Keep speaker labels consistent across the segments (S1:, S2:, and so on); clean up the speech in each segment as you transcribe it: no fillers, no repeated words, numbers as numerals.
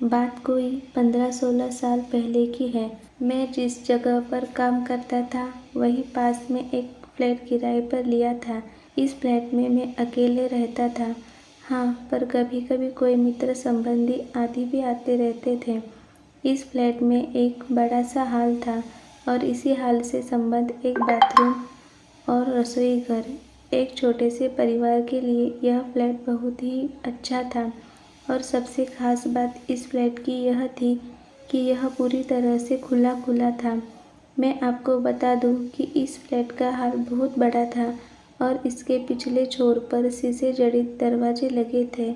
S1: बात कोई 15-16 साल पहले की है। मैं जिस जगह पर काम करता था वहीं पास में एक फ्लैट किराए पर लिया था। इस फ्लैट में मैं अकेले रहता था। हाँ, पर कभी कभी कोई मित्र संबंधी आदि भी आते रहते थे। इस फ्लैट में एक बड़ा सा हॉल था और इसी हॉल से संबंध एक बाथरूम और रसोई घर। एक छोटे से परिवार के लिए यह फ्लैट बहुत ही अच्छा था और सबसे खास बात इस फ्लैट की यह थी कि यह पूरी तरह से खुला खुला था। मैं आपको बता दूं कि इस फ्लैट का हॉल बहुत बड़ा था और इसके पिछले छोर पर शीशे जड़ित दरवाजे लगे थे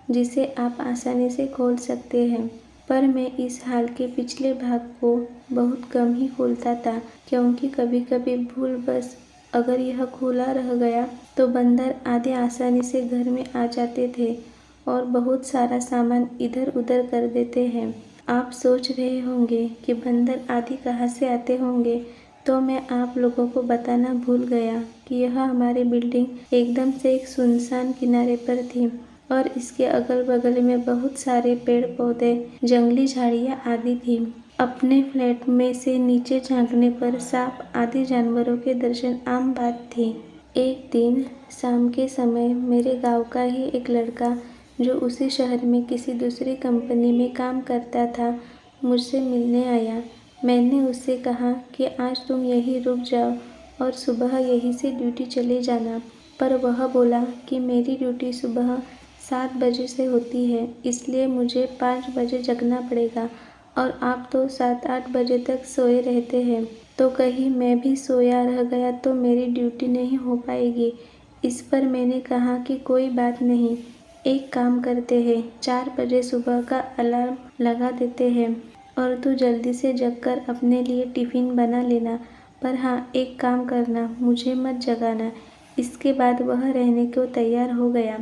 S1: जिसे आप आसानी से खोल सकते हैं। पर मैं इस हॉल के पिछले भाग को बहुत कम ही खोलता था क्योंकि कभी कभी भूलवश अगर यह खुला रह गया तो बंदर आदि आसानी से घर में आ जाते थे और बहुत सारा सामान इधर उधर कर देते हैं। आप सोच रहे होंगे कि बंदर आदि कहाँ से आते होंगे, तो मैं आप लोगों को बताना भूल गया कि यह हमारी बिल्डिंग एकदम से एक सुनसान किनारे पर थी और इसके अगल बगल में बहुत सारे पेड़ पौधे, जंगली झाड़ियाँ आदि थी। अपने फ्लैट में से नीचे झांकने पर सांप आदि जानवरों के दर्शन आम बात थी। एक दिन शाम के समय मेरे गांव का ही एक लड़का जो उसी शहर में किसी दूसरी कंपनी में काम करता था मुझसे मिलने आया। मैंने उससे कहा कि आज तुम यहीं रुक जाओ और सुबह यहीं से ड्यूटी चले जाना, पर वह बोला कि मेरी ड्यूटी सुबह 7 बजे से होती है, इसलिए मुझे 5 बजे जगना पड़ेगा और आप तो 7-8 बजे तक सोए रहते हैं, तो कहीं मैं भी सोया रह गया तो मेरी ड्यूटी नहीं हो पाएगी। इस पर मैंने कहा कि कोई बात नहीं, एक काम करते हैं, 4 बजे सुबह का अलार्म लगा देते हैं और तू जल्दी से जगकर अपने लिए टिफ़िन बना लेना, पर हाँ एक काम करना, मुझे मत जगाना। इसके बाद वह रहने को तैयार हो गया।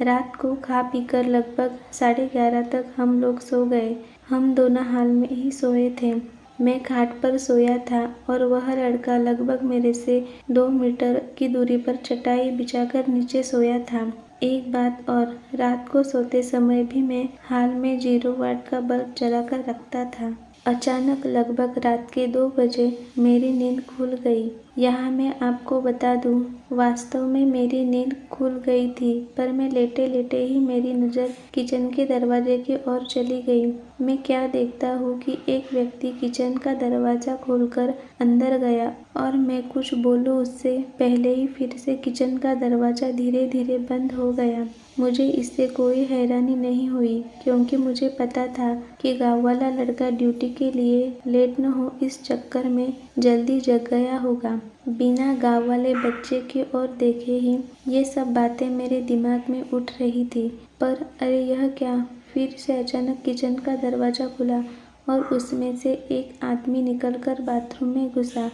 S1: रात को खा पीकर लगभग 11:30 तक हम लोग सो गए। हम दोनों हाल में ही सोए थे। मैं खाट पर सोया था और वह लड़का लगभग मेरे से 2 मीटर की दूरी पर चटाई बिछाकर नीचे सोया था। एक बात और, रात को सोते समय भी मैं हाल में 0 वाट का बल्ब जलाकर रखता था। अचानक लगभग रात के 2 बजे मेरी नींद खुल गई। यहाँ मैं आपको बता दूँ, वास्तव में मेरी नींद खुल गई थी, पर मैं लेटे लेटे ही मेरी नज़र किचन के दरवाजे की ओर चली गई। मैं क्या देखता हूँ कि एक व्यक्ति किचन का दरवाज़ा खोलकर अंदर गया और मैं कुछ बोलूँ उससे पहले ही फिर से किचन का दरवाज़ा धीरे धीरे बंद हो गया। मुझे इससे कोई हैरानी नहीं हुई क्योंकि मुझे पता था कि गाँव वाला लड़का ड्यूटी के लिए लेट न हो इस चक्कर में जल्दी जग गया होगा। बिना गाँव वाले बच्चे की ओर देखे ही ये सब बातें मेरे दिमाग में उठ रही थी। पर अरे यह क्या, फिर से अचानक किचन का दरवाज़ा खुला और उसमें से एक आदमी निकलकर बाथरूम में घुसा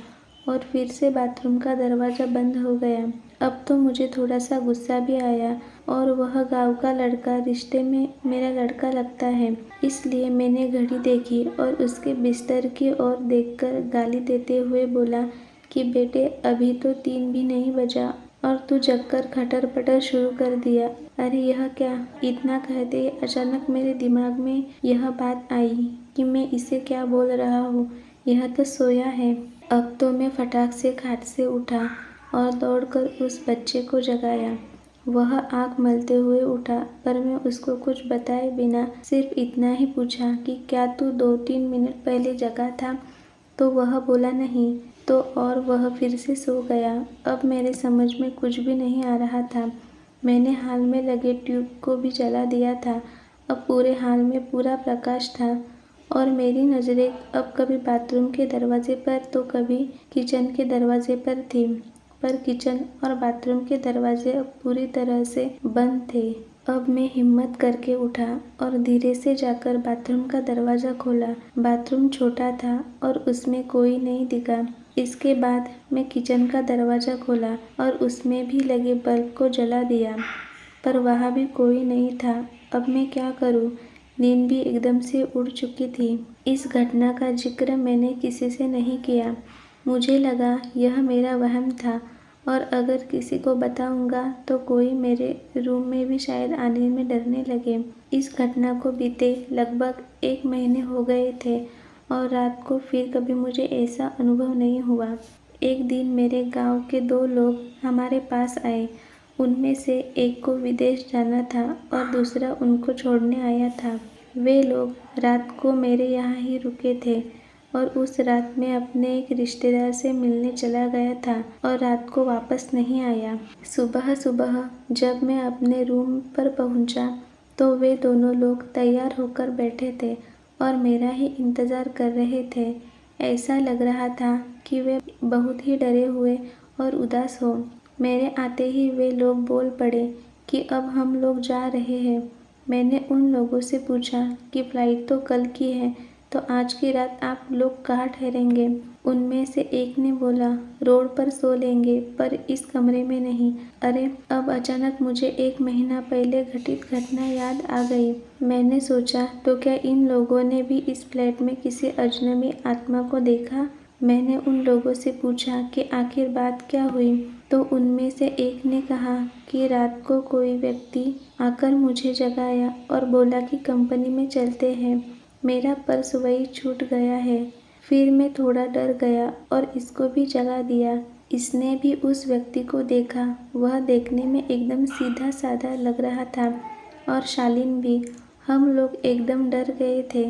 S1: और फिर से बाथरूम का दरवाज़ा बंद हो गया। अब तो मुझे थोड़ा सा गुस्सा भी आया और वह गांव का लड़का रिश्ते में मेरा लड़का लगता है, इसलिए मैंने घड़ी देखी और उसके बिस्तर की ओर देखकर गाली देते हुए बोला कि बेटे अभी तो 3 भी नहीं बजा और तू जगकर खटर पटर शुरू कर दिया। अरे यह क्या, इतना कहते ही अचानक मेरे दिमाग में यह बात आई कि मैं इसे क्या बोल रहा हूँ, यह तो सोया है। अब तो मैं फटाक से खाट से उठा और दौड़कर उस बच्चे को जगाया। वह आँख मलते हुए उठा, पर मैं उसको कुछ बताए बिना सिर्फ इतना ही पूछा कि क्या तू 2-3 मिनट पहले जगा था? तो वह बोला नहीं, तो और वह फिर से सो गया। अब मेरे समझ में कुछ भी नहीं आ रहा था। मैंने हाल में लगे ट्यूब को भी जला दिया था। अब पूरे हाल में पूरा प्रकाश था और मेरी नज़रें अब कभी बाथरूम के दरवाजे पर तो कभी किचन के दरवाजे पर थी, पर किचन और बाथरूम के दरवाजे अब पूरी तरह से बंद थे। अब मैं हिम्मत करके उठा और धीरे से जाकर बाथरूम का दरवाज़ा खोला। बाथरूम छोटा था और उसमें कोई नहीं दिखा। इसके बाद मैं किचन का दरवाज़ा खोला और उसमें भी लगे बल्ब को जला दिया, पर वहाँ भी कोई नहीं था। अब मैं क्या करूँ? नींद भी एकदम से उड़ चुकी थी। इस घटना का जिक्र मैंने किसी से नहीं किया। मुझे लगा यह मेरा वहम था और अगर किसी को बताऊंगा तो कोई मेरे रूम में भी शायद आने में डरने लगे। इस घटना को बीते लगभग 1 महीने हो गए थे और रात को फिर कभी मुझे ऐसा अनुभव नहीं हुआ। एक दिन मेरे गांव के 2 लोग हमारे पास आए। उनमें से एक को विदेश जाना था और दूसरा उनको छोड़ने आया था। वे लोग रात को मेरे यहाँ ही रुके थे और उस रात मैं अपने एक रिश्तेदार से मिलने चला गया था और रात को वापस नहीं आया। सुबह सुबह जब मैं अपने रूम पर पहुंचा तो वे दोनों लोग तैयार होकर बैठे थे और मेरा ही इंतज़ार कर रहे थे। ऐसा लग रहा था कि वे बहुत ही डरे हुए और उदास हो। मेरे आते ही वे लोग बोल पड़े कि अब हम लोग जा रहे हैं। मैंने उन लोगों से पूछा कि फ़्लाइट तो कल की है, तो आज की रात आप लोग कहाँ ठहरेंगे? उनमें से एक ने बोला, रोड पर सो लेंगे, पर इस कमरे में नहीं। अरे, अब अचानक मुझे 1 महीना पहले घटित घटना याद आ गई। मैंने सोचा, तो क्या इन लोगों ने भी इस फ्लैट में किसी अजनबी आत्मा को देखा? मैंने उन लोगों से पूछा कि आखिर बात क्या हुई, तो उनमें से एक ने कहा कि रात को कोई व्यक्ति आकर मुझे जगाया और बोला कि कंपनी में चलते हैं। मेरा पर्स वही छूट गया है। फिर मैं थोड़ा डर गया और इसको भी जगा दिया। इसने भी उस व्यक्ति को देखा। वह देखने में एकदम सीधा साधा लग रहा था और शालीन भी। हम लोग एकदम डर गए थे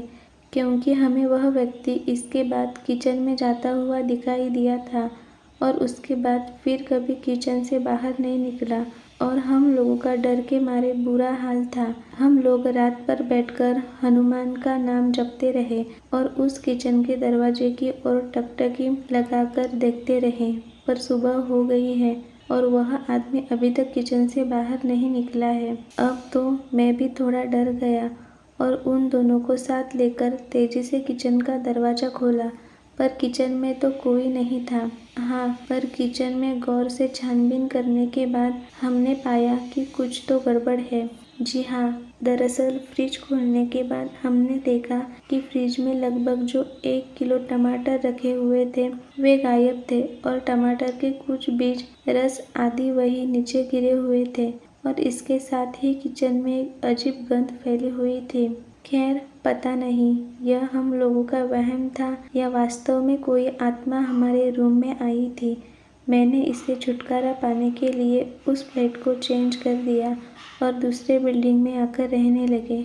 S1: क्योंकि हमें वह व्यक्ति इसके बाद किचन में जाता हुआ दिखाई दिया था और उसके बाद फिर कभी किचन से बाहर नहीं निकला और हम लोगों का डर के मारे बुरा हाल था। हम लोग रात पर बैठकर हनुमान का नाम जपते रहे और उस किचन के दरवाजे की ओर टकटकी लगाकर देखते रहे, पर सुबह हो गई है और वह आदमी अभी तक किचन से बाहर नहीं निकला है। अब तो मैं भी थोड़ा डर गया और उन दोनों को साथ लेकर तेजी से किचन का दरवाज़ा खोला, पर किचन में तो कोई नहीं था। हाँ, पर किचन में गौर से छानबीन करने के बाद हमने पाया कि कुछ तो गड़बड़ है। जी हाँ, दरअसल फ्रिज खोलने के बाद हमने देखा कि फ्रिज में लगभग जो 1 किलो टमाटर रखे हुए थे वे गायब थे और टमाटर के कुछ बीज, रस आदि वही नीचे गिरे हुए थे और इसके साथ ही किचन में एक अजीब गंध फैली हुई थी। खैर, पता नहीं यह हम लोगों का वहम था या वास्तव में कोई आत्मा हमारे रूम में आई थी। मैंने इससे छुटकारा पाने के लिए उस फ्लैट को चेंज कर दिया और दूसरे बिल्डिंग में आकर रहने लगे।